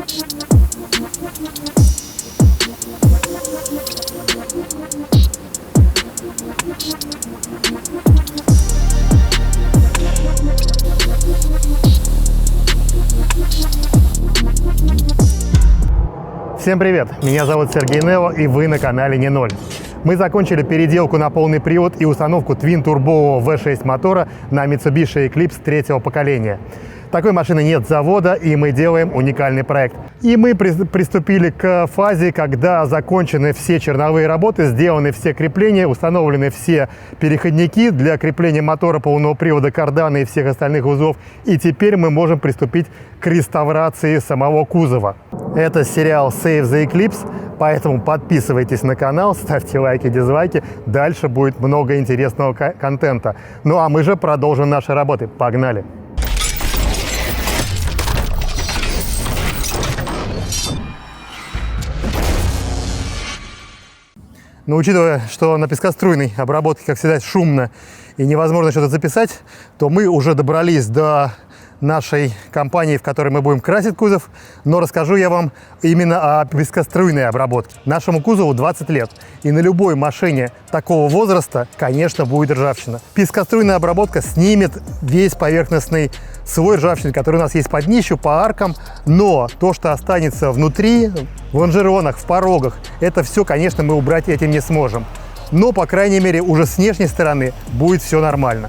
Всем привет! Меня зовут Сергей Нево, и вы на канале Не Ноль. Мы закончили переделку на полный привод и установку твин-турбового V6 мотора на Mitsubishi Eclipse третьего поколения. Такой машины нет с завода, и мы делаем уникальный проект. И мы приступили к фазе, когда закончены все черновые работы, сделаны все крепления, установлены все переходники для крепления мотора, полного привода, кардана и всех остальных узлов. И теперь мы можем приступить к реставрации самого кузова. Это сериал Save the Eclipse, поэтому подписывайтесь на канал, ставьте лайки, дизлайки. Дальше будет много интересного контента. Ну а мы же продолжим наши работы. Погнали! Но учитывая, что на пескоструйной обработке, как всегда, шумно и невозможно что-то записать, то мы уже добрались до нашей компании, в которой мы будем красить кузов. Но расскажу я вам именно о пескоструйной обработке. Нашему кузову 20 лет. И на любой машине такого возраста, конечно, будет ржавчина. Пескоструйная обработка снимет весь поверхностный слой ржавчины, который у нас есть под днищу, по аркам. Но то, что останется внутри, в лонжеронах, в порогах, это все, конечно, мы убрать этим не сможем. Но, по крайней мере, уже с внешней стороны будет все нормально.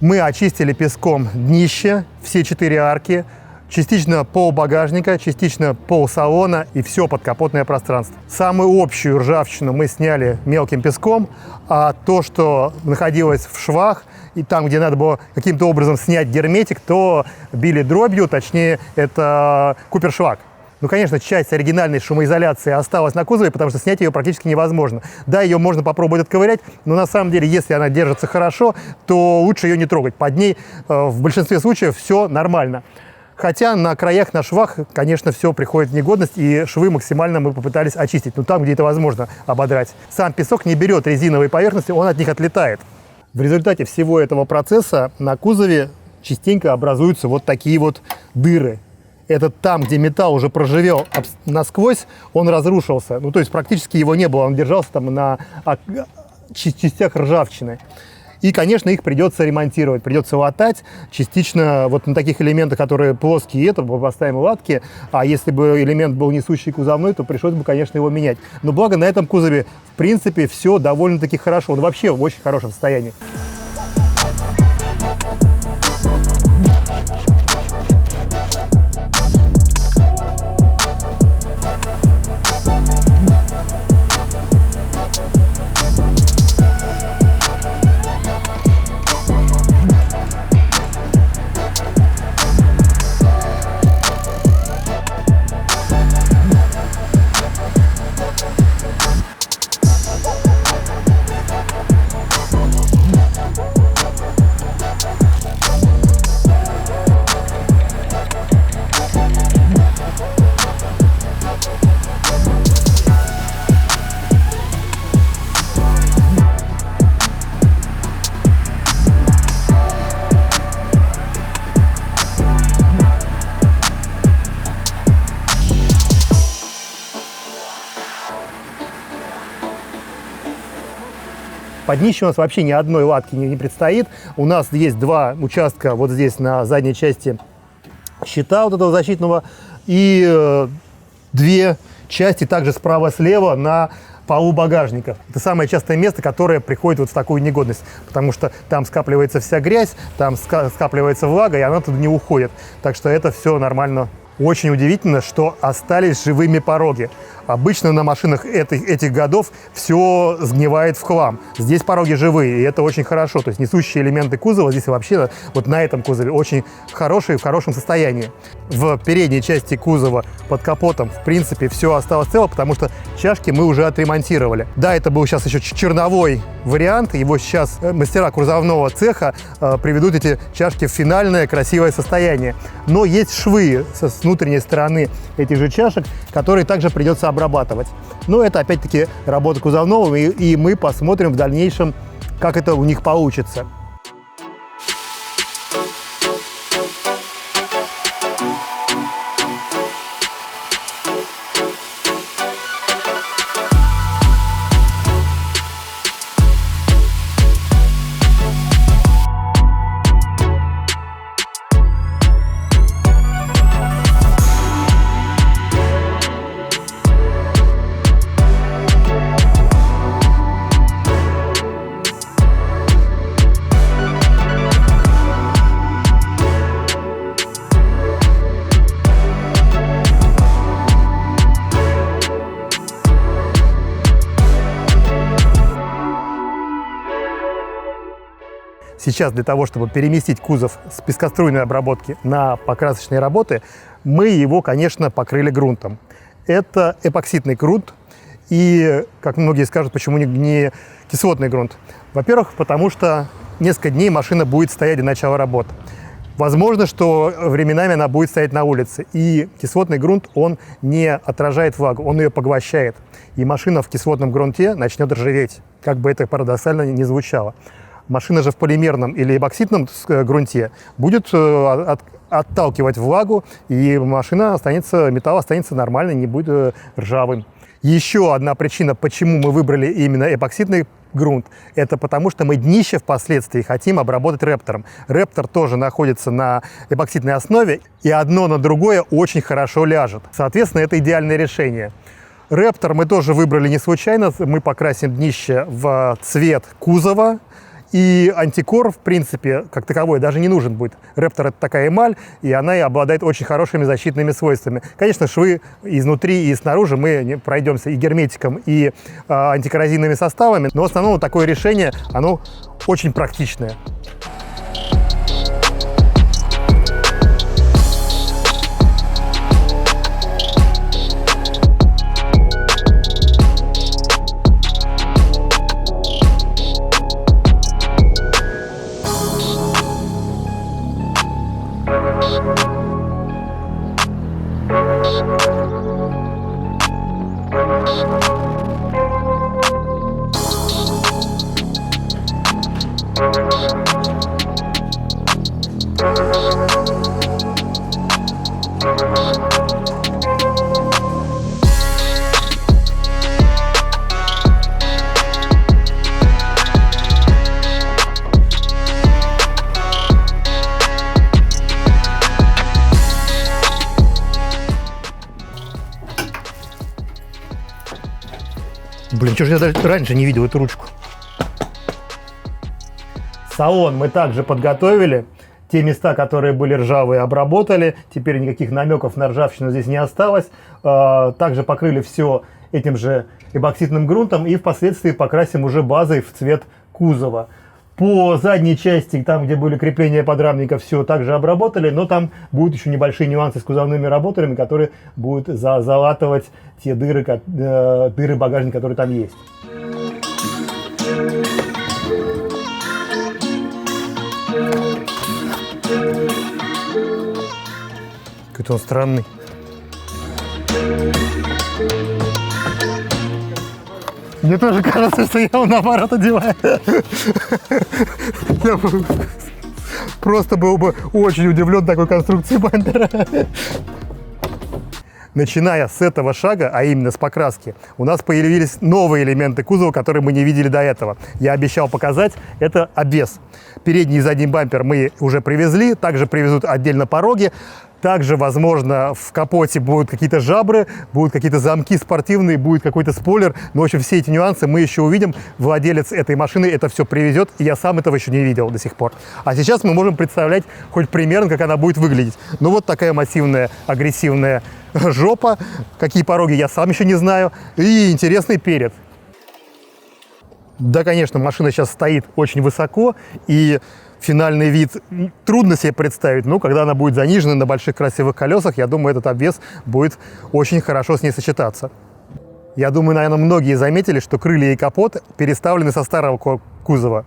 Мы очистили песком днище, все 4 арки, частично пол багажника, частично пол салона и все подкапотное пространство. Самую общую ржавчину мы сняли мелким песком, а то, что находилось в швах и там, где надо было каким-то образом снять герметик, то били дробью, точнее, это купершвак. Ну, конечно, часть оригинальной шумоизоляции осталась на кузове, потому что снять ее практически невозможно. Да, ее можно попробовать отковырять, но на самом деле, если она держится хорошо, то лучше ее не трогать. Под ней в большинстве случаев все нормально. Хотя на краях, на швах, конечно, все приходит в негодность, и швы максимально мы попытались очистить. Но там, где это возможно, ободрать. Сам песок не берет резиновые поверхности, он от них отлетает. В результате всего этого процесса на кузове частенько образуются вот такие вот дыры. Это там, где металл уже проживел насквозь, он разрушился. Ну, то есть практически его не было, он держался там на частях ржавчины. И, конечно, их придется ремонтировать, придется латать. Частично вот на таких элементах, которые плоские, это поставим латки. А если бы элемент был несущий кузовной, то пришлось бы, конечно, его менять. Но благо на этом кузове, в принципе, все довольно-таки хорошо. Он вообще в очень хорошем состоянии. Под днищем у нас вообще ни одной латки не предстоит. У нас есть два участка вот здесь на задней части щита вот этого защитного и две части также справа-слева на полу багажника. Это самое частое место, которое приходит вот в такую негодность, потому что там скапливается вся грязь, там скапливается влага, и она туда не уходит. Так что это все нормально. Очень удивительно, что остались живыми пороги. Обычно на машинах этих годов все сгнивает в хлам. Здесь пороги живые, и это очень хорошо. То есть несущие элементы кузова здесь вообще вот на этом кузове очень хорошие, в хорошем состоянии. В передней части кузова под капотом, в принципе, все осталось цело, потому что чашки мы уже отремонтировали. Да, это был сейчас еще черновой вариант. Его сейчас мастера кузовного цеха приведут эти чашки в финальное красивое состояние. Но есть швы с внутренней стороны этих же чашек, которые также придется обрабатывать. Но это опять-таки работа кузовного, и мы посмотрим в дальнейшем, как это у них получится. Сейчас для того, чтобы переместить кузов с пескоструйной обработки на покрасочные работы, мы его, конечно, покрыли грунтом. Это эпоксидный грунт, и, как многие скажут, почему не кислотный грунт? Во-первых, потому что несколько дней машина будет стоять до начала работ. Возможно, что временами она будет стоять на улице, и кислотный грунт, он не отражает влагу, он ее поглощает. И машина в кислотном грунте начнет ржаветь, как бы это парадоксально ни звучало. Машина же в полимерном или эпоксидном грунте будет отталкивать влагу, и машина металл останется нормальный, не будет ржавым. Еще одна причина, почему мы выбрали именно эпоксидный грунт, это потому, что мы днище впоследствии хотим обработать рептором. Рептор тоже находится на эпоксидной основе, и одно на другое очень хорошо ляжет. Соответственно, это идеальное решение. Рептор мы тоже выбрали не случайно, мы покрасим днище в цвет кузова. И антикор, в принципе, как таковой, даже не нужен будет. Рептор – это такая эмаль, и она и обладает очень хорошими защитными свойствами. Конечно, швы изнутри и снаружи мы пройдемся и герметиком, и антикоррозийными составами, но в основном такое решение, оно очень практичное. Блин, что же я даже раньше не видел эту ручку? Салон мы также подготовили. Те места, которые были ржавые, обработали. Теперь никаких намеков на ржавчину здесь не осталось. Также покрыли все этим же эпоксидным грунтом и впоследствии покрасим уже базой в цвет кузова. По задней части, там, где были крепления подрамника, все также обработали, но там будут еще небольшие нюансы с кузовными работами, которые будут залатывать те дыры багажника, которые там есть. Какой-то он странный. Мне тоже кажется, что я его наоборот одеваю. Я просто был бы очень удивлен такой конструкцией бампера. Начиная с этого шага, а именно с покраски, у нас появились новые элементы кузова, которые мы не видели до этого. Я обещал показать, это обвес. Передний и задний бампер мы уже привезли, также привезут отдельно пороги. Также, возможно, в капоте будут какие-то жабры, будут какие-то замки спортивные, будет какой-то спойлер. Но, в общем, все эти нюансы мы еще увидим. Владелец этой машины это все привезет, и я сам этого еще не видел до сих пор. А сейчас мы можем представлять хоть примерно, как она будет выглядеть. Ну, вот такая массивная, агрессивная жопа. Какие пороги, я сам еще не знаю. И интересный перед. Да, конечно, машина сейчас стоит очень высоко, и финальный вид трудно себе представить, но когда она будет занижена на больших красивых колесах, я думаю, этот обвес будет очень хорошо с ней сочетаться. Я думаю, наверное, многие заметили, что крылья и капот переставлены со старого кузова.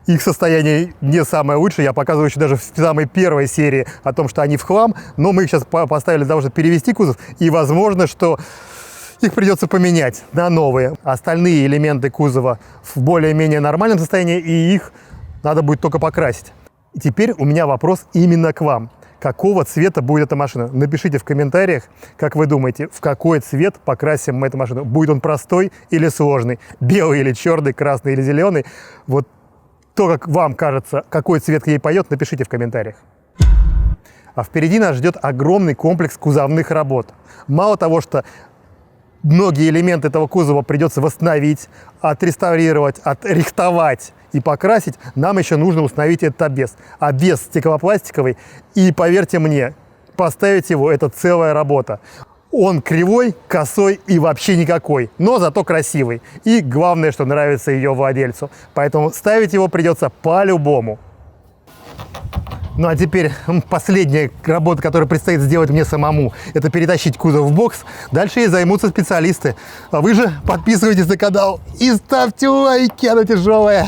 Их состояние не самое лучшее, я показываю еще даже в самой первой серии о том, что они в хлам, но мы их сейчас поставили для того, чтобы перевести кузов, и возможно, что их придется поменять на новые. Остальные элементы кузова в более-менее нормальном состоянии, и их надо будет только покрасить. И теперь у меня вопрос именно к вам. Какого цвета будет эта машина? Напишите в комментариях, как вы думаете, в какой цвет покрасим мы эту машину. Будет он простой или сложный? Белый или черный, красный или зеленый? Вот то, как вам кажется, какой цвет ей пойдет, напишите в комментариях. А впереди нас ждет огромный комплекс кузовных работ. Мало того, что многие элементы этого кузова придется восстановить, отреставрировать, отрихтовать и покрасить, нам еще нужно установить этот обвес. Обвес стеклопластиковый, и поверьте мне, поставить его – это целая работа. Он кривой, косой и вообще никакой, но зато красивый. И главное, что нравится ее владельцу. Поэтому ставить его придется по-любому. Ну а теперь последняя работа, которую предстоит сделать мне самому, это перетащить кузов в бокс. Дальше ей займутся специалисты. А вы же подписывайтесь на канал и ставьте лайки, она тяжелая.